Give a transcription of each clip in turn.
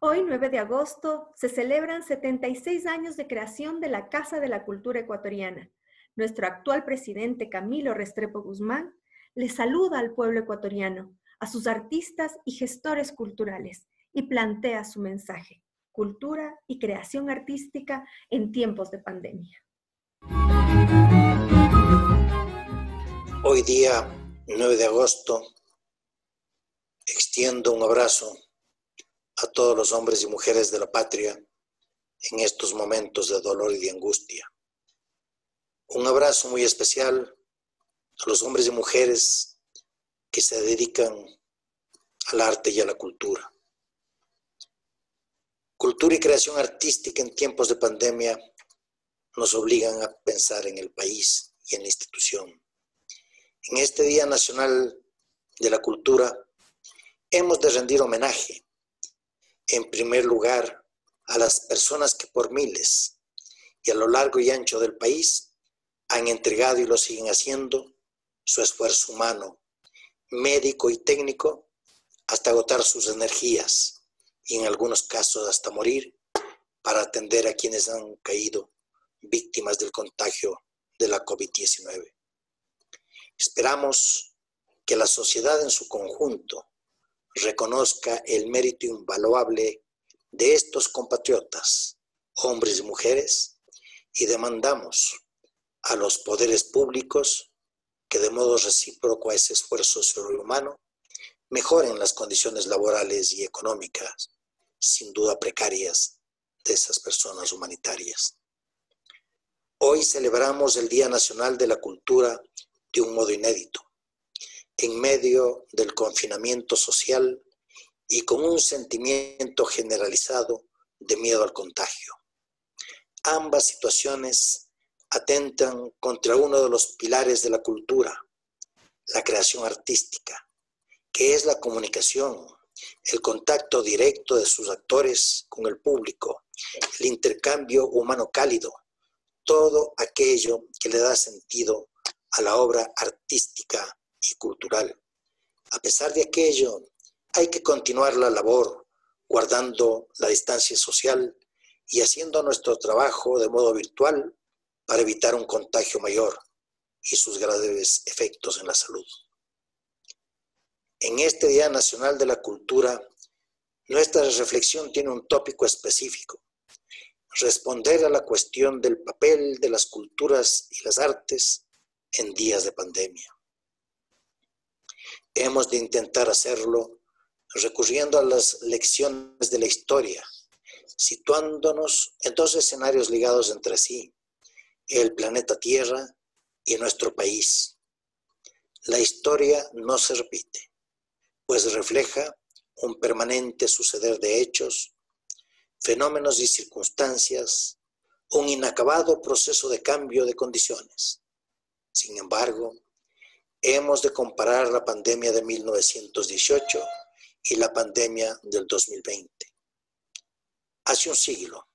Hoy, 9 de agosto, se celebran 76 años de creación de la Casa de la Cultura Ecuatoriana. Nuestro actual presidente, Camilo Restrepo Guzmán, le saluda al pueblo ecuatoriano, a sus artistas y gestores culturales, y plantea su mensaje: cultura y creación artística en tiempos de pandemia. Hoy día, 9 de agosto, extiendo un abrazo a todos los hombres y mujeres de la patria en estos momentos de dolor y de angustia. Un abrazo muy especial a los hombres y mujeres que se dedican al arte y a la cultura. Cultura y creación artística en tiempos de pandemia nos obligan a pensar en el país y en la institución. En este Día Nacional de la Cultura, hemos de rendir homenaje, en primer lugar, a las personas que por miles y a lo largo y ancho del país han entregado y lo siguen haciendo su esfuerzo humano, médico y técnico, hasta agotar sus energías y en algunos casos hasta morir para atender a quienes han caído víctimas del contagio de la COVID-19. Esperamos que la sociedad en su conjunto reconozca el mérito invaluable de estos compatriotas, hombres y mujeres, y demandamos a los poderes públicos que de modo recíproco a ese esfuerzo sobrehumano mejoren las condiciones laborales y económicas, sin duda precarias, de esas personas humanitarias. Hoy celebramos el Día Nacional de la Cultura de un modo inédito, en medio del confinamiento social y con un sentimiento generalizado de miedo al contagio. Ambas situaciones atentan contra uno de los pilares de la cultura, la creación artística, que es la comunicación, el contacto directo de sus actores con el público, el intercambio humano cálido, todo aquello que le da sentido a la obra artística y cultural. A pesar de aquello, hay que continuar la labor, guardando la distancia social y haciendo nuestro trabajo de modo virtual para evitar un contagio mayor y sus graves efectos en la salud. En este Día Nacional de la Cultura, nuestra reflexión tiene un tópico específico: responder a la cuestión del papel de las culturas y las artes en días de pandemia. Hemos de intentar hacerlo recurriendo a las lecciones de la historia, situándonos en dos escenarios ligados entre sí: el planeta Tierra y nuestro país. La historia no se repite, pues refleja un permanente suceder de hechos, fenómenos y circunstancias, un inacabado proceso de cambio de condiciones. Sin embargo, hemos de comparar la pandemia de 1918 y la pandemia del 2020. Hace un siglo,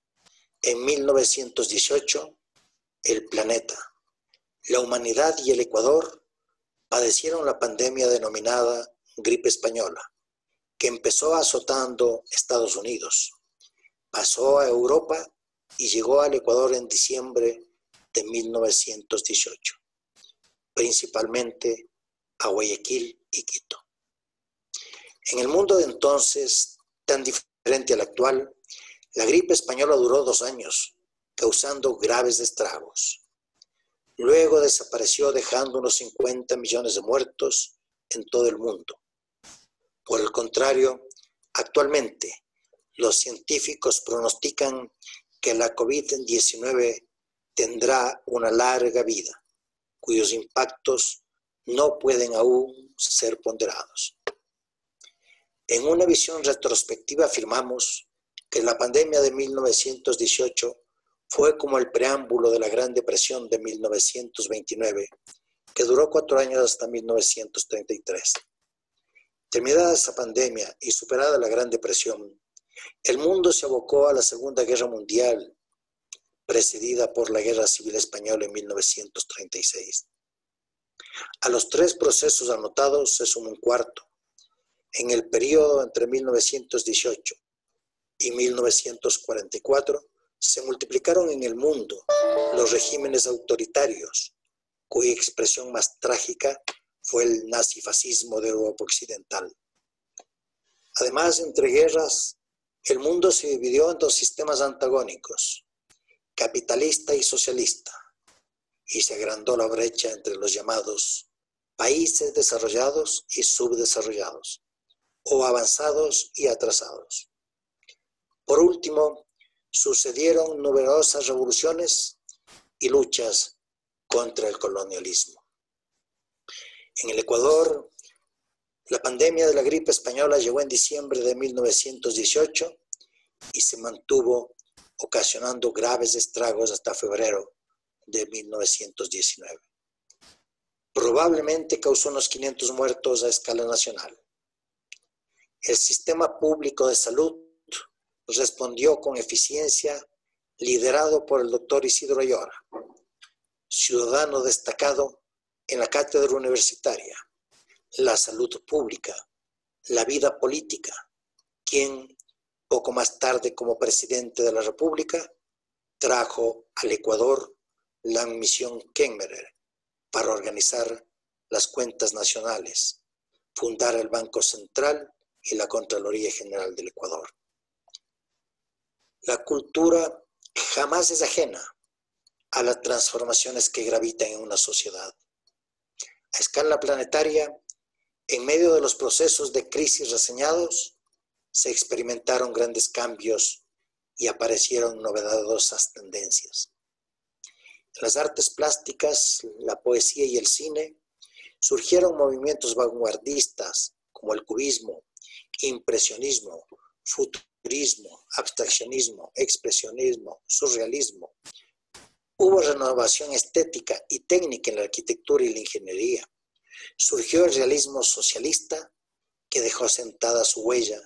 en 1918, el planeta, la humanidad y el Ecuador padecieron la pandemia denominada gripe española, que empezó azotando Estados Unidos, pasó a Europa y llegó al Ecuador en diciembre de 1918, principalmente a Guayaquil y Quito. En el mundo de entonces, tan diferente al actual, la gripe española duró 2 años, causando graves estragos. Luego desapareció, dejando unos 50 millones de muertos en todo el mundo. Por el contrario, actualmente, los científicos pronostican que la COVID-19 tendrá una larga vida, cuyos impactos no pueden aún ser ponderados. En una visión retrospectiva afirmamos que la pandemia de 1918 fue como el preámbulo de la Gran Depresión de 1929, que duró 4 años hasta 1933. Terminada esa pandemia y superada la Gran Depresión, el mundo se abocó a la Segunda Guerra Mundial, precedida por la Guerra Civil Española en 1936. A los 3 procesos anotados se suma un cuarto. En el periodo entre 1918 y 1944 se multiplicaron en el mundo los regímenes autoritarios, cuya expresión más trágica fue el nazifascismo de Europa Occidental. Además, entre guerras, el mundo se dividió en dos sistemas antagónicos, capitalista y socialista, y se agrandó la brecha entre los llamados países desarrollados y subdesarrollados, o avanzados y atrasados. Por último, sucedieron numerosas revoluciones y luchas contra el colonialismo. En el Ecuador, la pandemia de la gripe española llegó en diciembre de 1918 y se mantuvo ocasionando graves estragos hasta febrero de 1919. Probablemente causó unos 500 muertos a escala nacional. El sistema público de salud respondió con eficiencia, liderado por el doctor Isidro Ayora, ciudadano destacado en la cátedra universitaria, la salud pública, la vida política, quien poco más tarde como presidente de la República trajo al Ecuador la misión Kemmerer para organizar las cuentas nacionales, fundar el Banco Central y la Contraloría General del Ecuador. La cultura jamás es ajena a las transformaciones que gravitan en una sociedad. A escala planetaria, en medio de los procesos de crisis reseñados, se experimentaron grandes cambios y aparecieron novedosas tendencias. En las artes plásticas, la poesía y el cine, surgieron movimientos vanguardistas como el cubismo, impresionismo, futurismo, abstraccionismo, expresionismo, surrealismo. Hubo renovación estética y técnica en la arquitectura y la ingeniería. Surgió el realismo socialista que dejó sentada su huella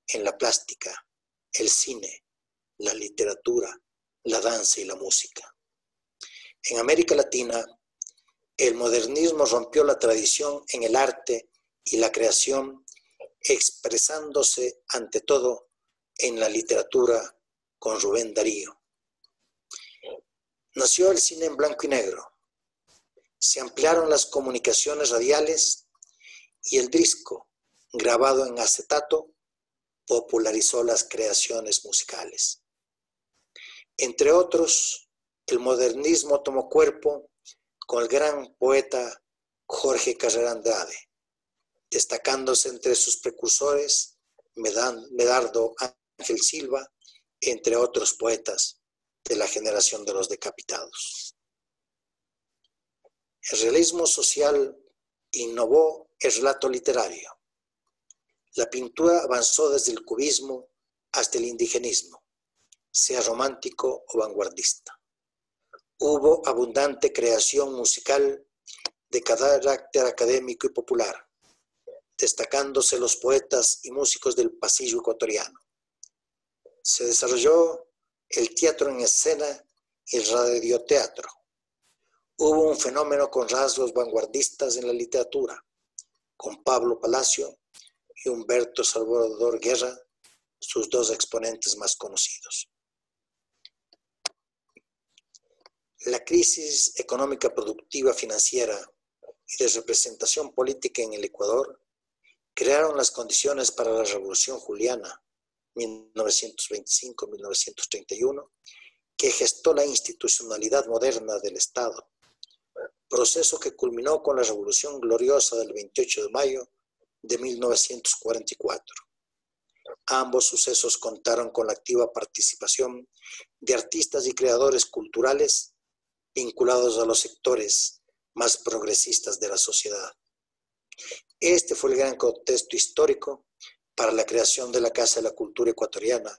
en la plástica, el cine, la literatura, la danza y la música. En América Latina, el modernismo rompió la tradición en el arte y la creación, expresándose ante todo en la literatura con Rubén Darío. Nació el cine en blanco y negro, se ampliaron las comunicaciones radiales y el disco, grabado en acetato, popularizó las creaciones musicales. Entre otros, el modernismo tomó cuerpo con el gran poeta Jorge Carrera Andrade, destacándose entre sus precursores Medardo Ángel Silva, entre otros poetas de la generación de los decapitados. El realismo social innovó el relato literario. La pintura avanzó desde el cubismo hasta el indigenismo, sea romántico o vanguardista. Hubo abundante creación musical de carácter académico y popular, destacándose los poetas y músicos del pasillo ecuatoriano. Se desarrolló el teatro en escena y el radioteatro. Hubo un fenómeno con rasgos vanguardistas en la literatura, con Pablo Palacio y Humberto Salvador Guerra, sus dos exponentes más conocidos. La crisis económica productiva financiera y de representación política en el Ecuador crearon las condiciones para la Revolución Juliana, 1925-1931, que gestó la institucionalidad moderna del Estado, proceso que culminó con la Revolución Gloriosa del 28 de mayo de 1944. Ambos sucesos contaron con la activa participación de artistas y creadores culturales vinculados a los sectores más progresistas de la sociedad. Este fue el gran contexto histórico para la creación de la Casa de la Cultura Ecuatoriana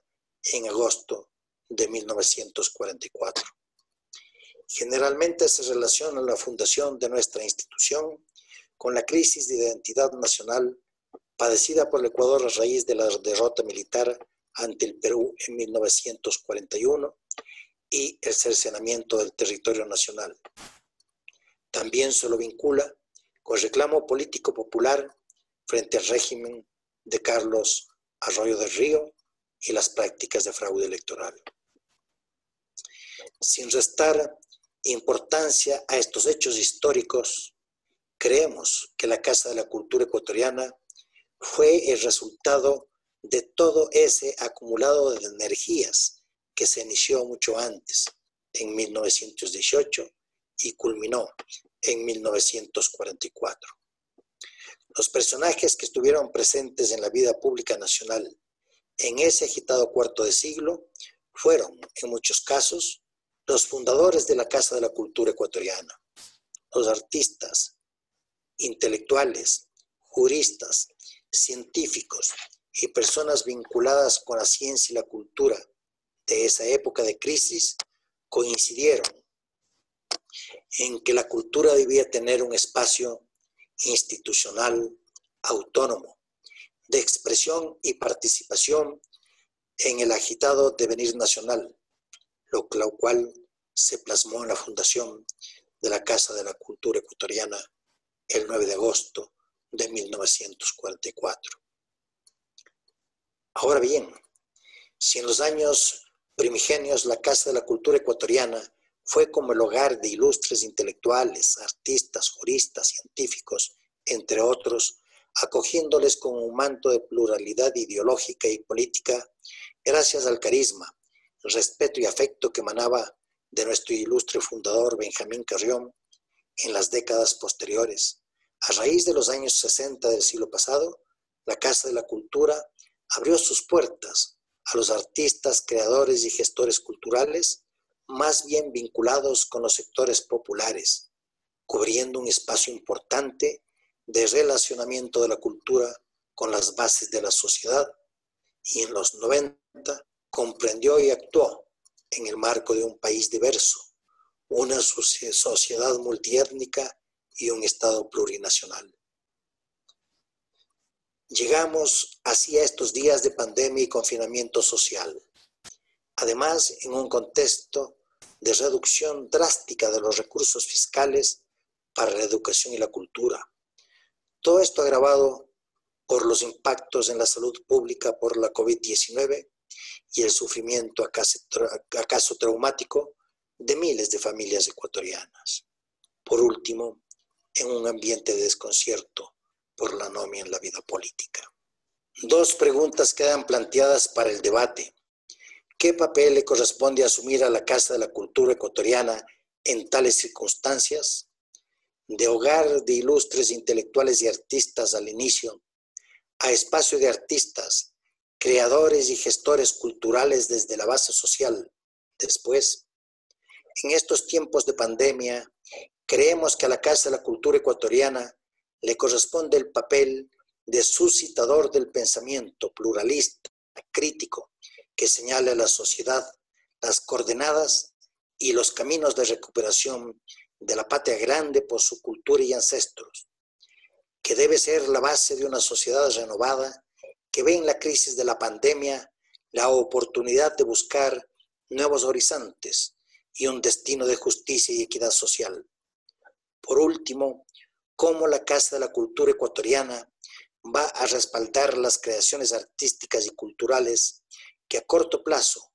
en agosto de 1944. Generalmente se relaciona la fundación de nuestra institución con la crisis de identidad nacional padecida por el Ecuador a raíz de la derrota militar ante el Perú en 1941 y el cercenamiento del territorio nacional. También se lo vincula con el reclamo político popular frente al régimen de Carlos Arroyo del Río y las prácticas de fraude electoral. Sin restar importancia a estos hechos históricos, creemos que la Casa de la Cultura Ecuatoriana fue el resultado de todo ese acumulado de energías que se inició mucho antes, en 1918, y culminó en 1944. Los personajes que estuvieron presentes en la vida pública nacional en ese agitado cuarto de siglo fueron, en muchos casos, los fundadores de la Casa de la Cultura Ecuatoriana, los artistas, intelectuales, juristas, científicos y personas vinculadas con la ciencia y la cultura de esa época de crisis coincidieron en que la cultura debía tener un espacio institucional autónomo de expresión y participación en el agitado devenir nacional, lo cual se plasmó en la fundación de la Casa de la Cultura Ecuatoriana el 9 de agosto de 1944. Ahora bien, si en los años primigenios la Casa de la Cultura Ecuatoriana fue como el hogar de ilustres intelectuales, artistas, juristas, científicos, entre otros, acogiéndoles con un manto de pluralidad ideológica y política, gracias al carisma, respeto y afecto que emanaba de nuestro ilustre fundador Benjamín Carrión en las décadas posteriores. A raíz de los años 60 del siglo pasado, la Casa de la Cultura abrió sus puertas a los artistas, creadores y gestores culturales más bien vinculados con los sectores populares, cubriendo un espacio importante de relacionamiento de la cultura con las bases de la sociedad, y en los 90 comprendió y actuó en el marco de un país diverso, una sociedad multiétnica y un Estado plurinacional. Llegamos así a estos días de pandemia y confinamiento social, además en un contexto de reducción drástica de los recursos fiscales para la educación y la cultura. Todo esto agravado por los impactos en la salud pública por la COVID-19 y el sufrimiento acaso traumático de miles de familias ecuatorianas. Por último, en un ambiente de desconcierto por la anomia en la vida política. Dos preguntas quedan planteadas para el debate. ¿Qué papel le corresponde asumir a la Casa de la Cultura Ecuatoriana en tales circunstancias? De hogar de ilustres intelectuales y artistas al inicio, a espacio de artistas, creadores y gestores culturales desde la base social, después. En estos tiempos de pandemia, creemos que a la Casa de la Cultura Ecuatoriana le corresponde el papel de suscitador del pensamiento pluralista, crítico, que señale a la sociedad las coordenadas y los caminos de recuperación de la patria grande por su cultura y ancestros, que debe ser la base de una sociedad renovada que ve en la crisis de la pandemia la oportunidad de buscar nuevos horizontes y un destino de justicia y equidad social. Por último, cómo la Casa de la Cultura Ecuatoriana va a respaldar las creaciones artísticas y culturales que a corto plazo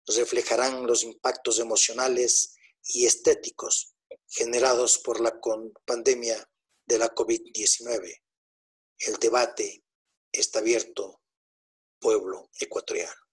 reflejarán los impactos emocionales y estéticos generados por la pandemia de la COVID-19. El debate está abierto, pueblo ecuatoriano.